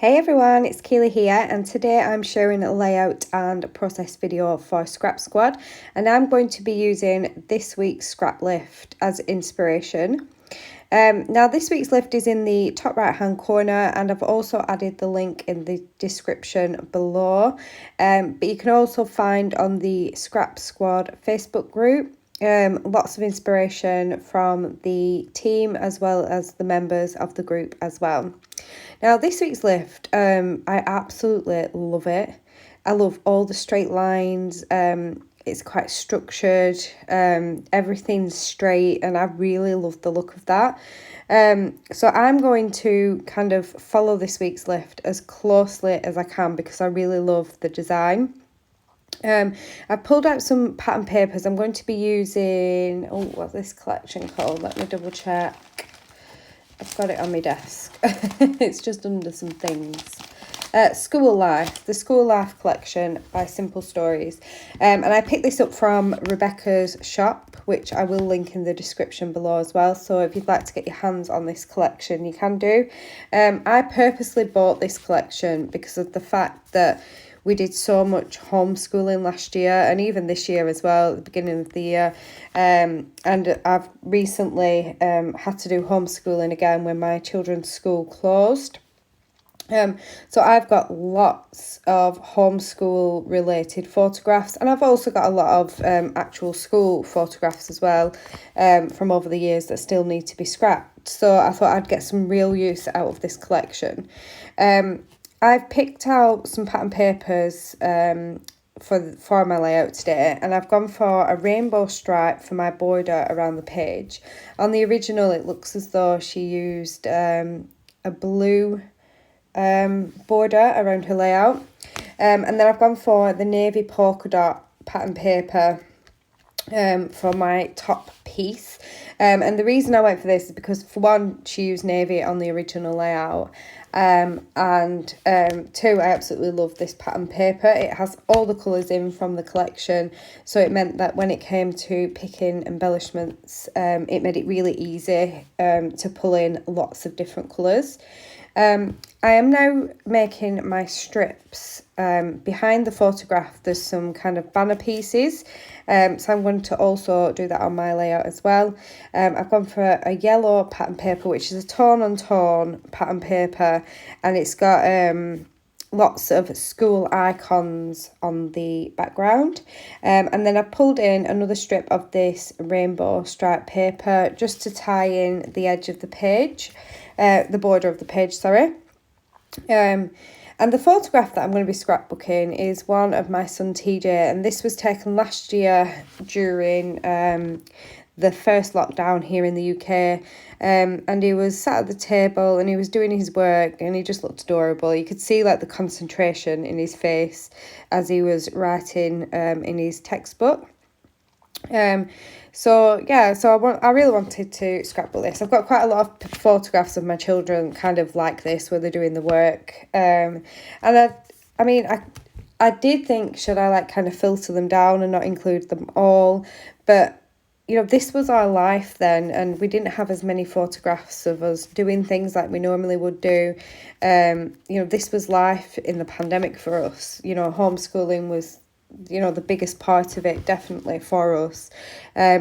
Hey everyone, it's Keely here, and today I'm sharing a layout and process video for Scrap Squad, and I'm going to be using this week's Scraplift as inspiration. Now this week's lift is in the top right hand corner, and I've also added the link in the description below, but you can also find on the Scrap Squad Facebook group lots of inspiration from the team as well as the members of the group as well. Now this week's lift, I absolutely love it. I love all the straight lines. It's quite structured. Everything's straight, and I really love the look of that. So I'm going to kind of follow this week's lift as closely as I can because I really love the design. I've pulled out some pattern papers. I'm going to be using, what's this collection called? Let me double check. I've got it on my desk. It's just under some things. School Life, the School Life collection by Simple Stories. And I picked this up from Rebecca's shop, which I will link in the description below as well. So if you'd like to get your hands on this collection, you can do. I purposely bought this collection because of the fact that we did so much homeschooling last year and even this year as well, at the beginning of the year. And I've recently had to do homeschooling again when my children's school closed. So I've got lots of homeschool related photographs, and I've also got a lot of actual school photographs as well from over the years that still need to be scrapped. So I thought I'd get some real use out of this collection. I've picked out some pattern papers for my layout today, and I've gone for a rainbow stripe for my border around the page. On the original, it looks as though she used a blue border around her layout. And then I've gone for the navy polka dot pattern paper for my top piece. And the reason I went for this is because, for one, she used navy on the original layout. And two, I absolutely love this pattern paper. It has all the colours in from the collection, so it meant that when it came to picking embellishments, it made it really easy to pull in lots of different colours. I am now making my strips. Behind the photograph there's some kind of banner pieces, so I'm going to also do that on my layout as well. I've gone for a yellow pattern paper, which is a tone on tone pattern paper, and it's got lots of school icons on the background, and then I pulled in another strip of this rainbow stripe paper just to tie in the edge of the page, the border of the page, sorry. And the photograph that I'm going to be scrapbooking is one of my son TJ, and this was taken last year during the first lockdown here in the UK, and he was sat at the table and he was doing his work, and he just looked adorable. You could see like the concentration in his face as he was writing in his textbook. So I really wanted to scrapbook this. I've got quite a lot of photographs of my children kind of like this, where they're doing the work, and I did think, should I like kind of filter them down and not include them all, but this was our life then, and we didn't have as many photographs of us doing things like we normally would do. This was life in the pandemic for us. Homeschooling was the biggest part of it, definitely, for us.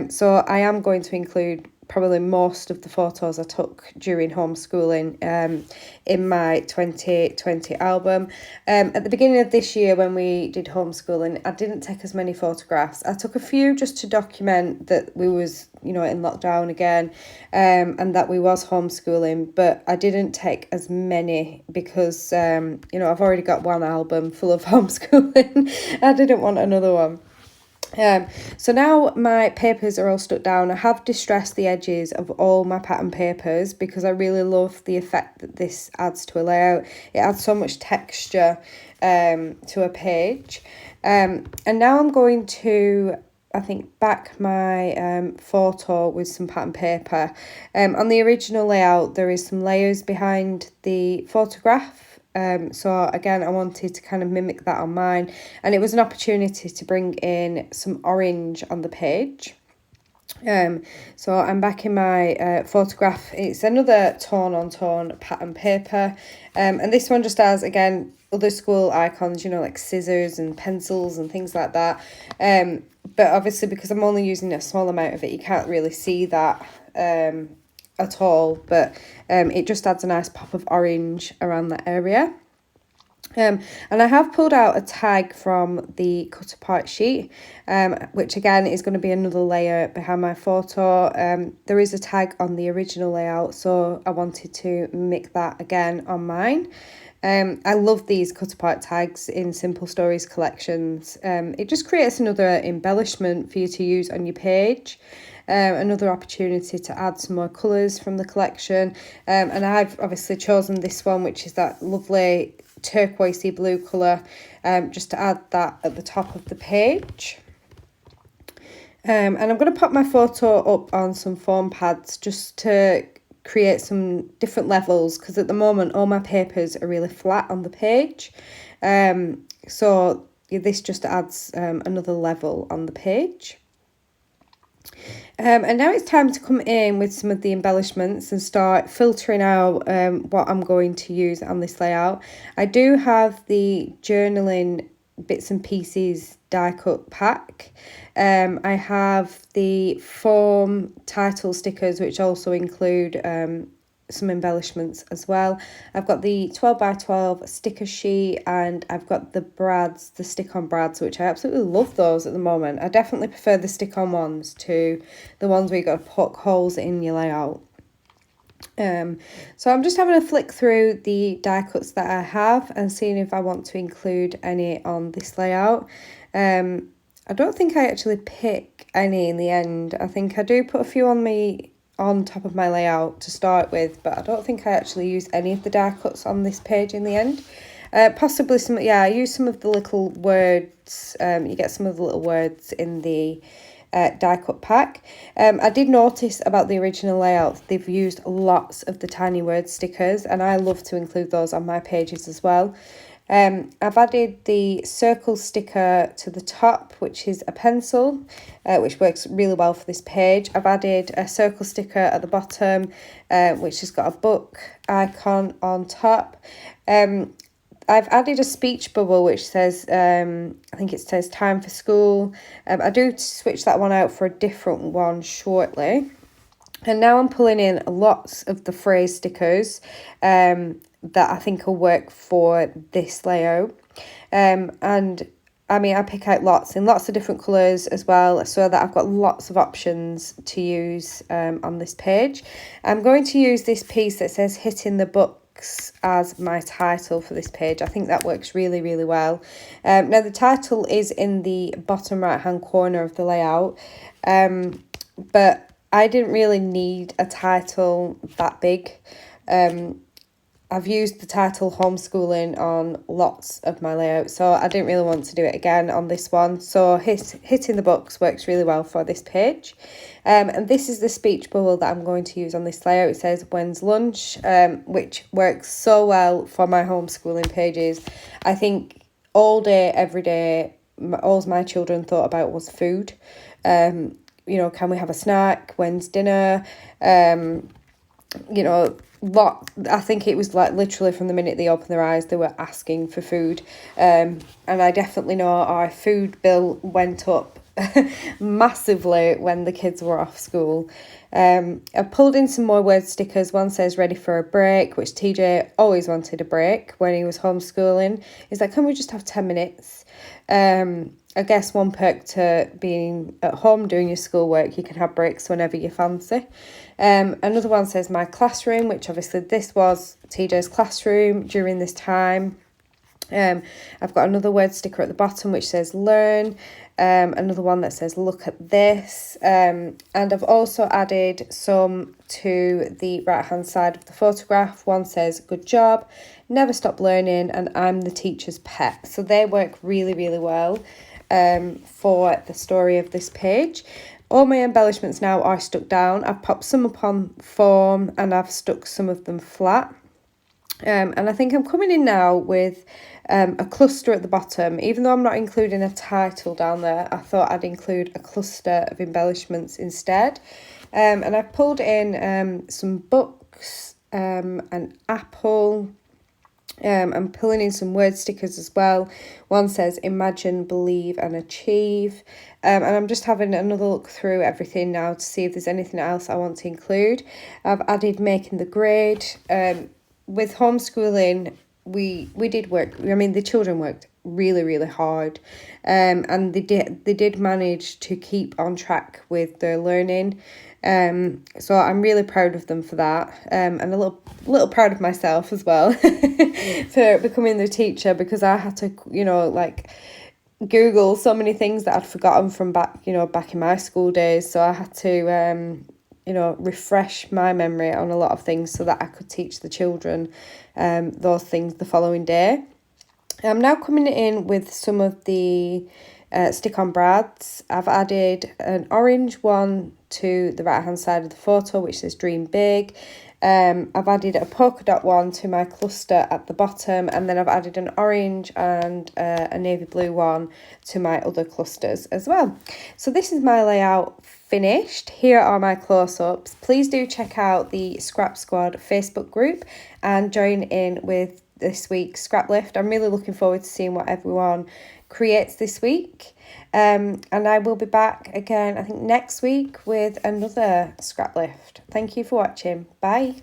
So I am going to include probably most of the photos I took during homeschooling in my 2020 album. At the beginning of this year, when we did homeschooling, I didn't take as many photographs. I took a few just to document that we was in lockdown again, and that we was homeschooling, but I didn't take as many because I've already got one album full of homeschooling. I didn't want another one. So now my papers are all stuck down. I have distressed the edges of all my pattern papers because I really love the effect that this adds to a layout. It adds so much texture to a page. And now I'm going to, I think, back my photo with some pattern paper. On the original layout, there is some layers behind the photograph. So again, I wanted to kind of mimic that on mine, and it was an opportunity to bring in some orange on the page. So I'm back in my photograph. It's another tone on tone pattern paper, and this one just has, again, other school icons, you know, like scissors and pencils and things like that. But obviously, because I'm only using a small amount of it, you can't really see that at all. But it just adds a nice pop of orange around that area. And I have pulled out a tag from the cut apart sheet, which again is going to be another layer behind my photo. There is a tag on the original layout, so I wanted to mimic that again on mine. I love these cut apart tags in Simple Stories collections. It just creates another embellishment for you to use on your page. Another opportunity to add some more colours from the collection. And I've obviously chosen this one, which is that lovely turquoisey blue colour, just to add that at the top of the page. And I'm going to pop my photo up on some foam pads just to create some different levels, because at the moment all my papers are really flat on the page. So this just adds another level on the page. And now it's time to come in with some of the embellishments and start filtering out what I'm going to use on this layout. I do have the journaling bits and pieces die cut pack. I have the foam title stickers, which also include some embellishments as well. I've got the 12x12 sticker sheet, and I've got the brads, the stick-on brads, which I absolutely love those at the moment. I definitely prefer the stick-on ones to the ones where you got to poke holes in your layout. So I'm just having a flick through the die cuts that I have and seeing if I want to include any on this layout. I don't think I actually pick any in the end. I think I do put a few on top of my layout to start with, but I don't think I actually use any of the die cuts on this page in the end. Possibly some, yeah, I use some of the little words. You get some of the little words in the die cut pack. I did notice about the original layout, they've used lots of the tiny word stickers, and I love to include those on my pages as well. I've added the circle sticker to the top, which is a pencil, which works really well for this page. I've added a circle sticker at the bottom, which has got a book icon on top. I've added a speech bubble which says, I think it says time for school. I do switch that one out for a different one shortly. And now I'm pulling in lots of the phrase stickers that I think will work for this layout. And I mean, I pick out lots in lots of different colours as well, so that I've got lots of options to use on this page. I'm going to use this piece that says Hittin the Books as my title for this page. I think that works really, really well. Now, the title is in the bottom right-hand corner of the layout, but I didn't really need a title that big. I've used the title homeschooling on lots of my layouts, so I didn't really want to do it again on this one. So Hittin the Books works really well for this page. And this is the speech bubble that I'm going to use on this layout. It says, when's lunch, which works so well for my homeschooling pages. I think all day, every day, all my children thought about was food. You know, can we have a snack? When's dinner? You know, I think it was like literally from the minute they opened their eyes, they were asking for food. And I definitely know our food bill went up massively when the kids were off school. I pulled in some more word stickers. One says ready for a break, which TJ always wanted a break when he was homeschooling. He's like, can we just have 10 minutes? I guess one perk to being at home doing your schoolwork, you can have breaks whenever you fancy. Another one says my classroom, which obviously this was TJ's classroom during this time. I've got another word sticker at the bottom which says learn. Another one that says look at this. And I've also added some to the right hand side of the photograph. One says good job, never stop learning, and I'm the teacher's pet. So they work really, really well for the story of this page. All my embellishments now are stuck down. I've popped some up on foam and I've stuck some of them flat. And I think I'm coming in now with a cluster at the bottom. Even though I'm not including a title down there, I thought I'd include a cluster of embellishments instead. And I've pulled in some books, an apple. I'm pulling in some word stickers as well. One says imagine, believe and achieve. And I'm just having another look through everything now to see if there's anything else I want to include. I've added making the grade. With homeschooling, we did work. I mean, the children worked really hard, and they did manage to keep on track with their learning. So I'm really proud of them for that, and a little proud of myself as well for becoming the teacher, because I had to, like, Google so many things that I'd forgotten from back in my school days. So I had to refresh my memory on a lot of things so that I could teach the children those things the following day. I'm now coming in with some of the stick-on brads. I've added an orange one to the right hand side of the photo, which says dream big. I've added a polka dot one to my cluster at the bottom, and then I've added an orange and a navy blue one to my other clusters as well. So this is my layout finished. Here are my close-ups. Please do check out the Scrap Squad Facebook group and join in with this week's Scraplift. I'm really looking forward to seeing what everyone creates this week. And I will be back again, I think, next week with another Scraplift. Thank you for watching. Bye.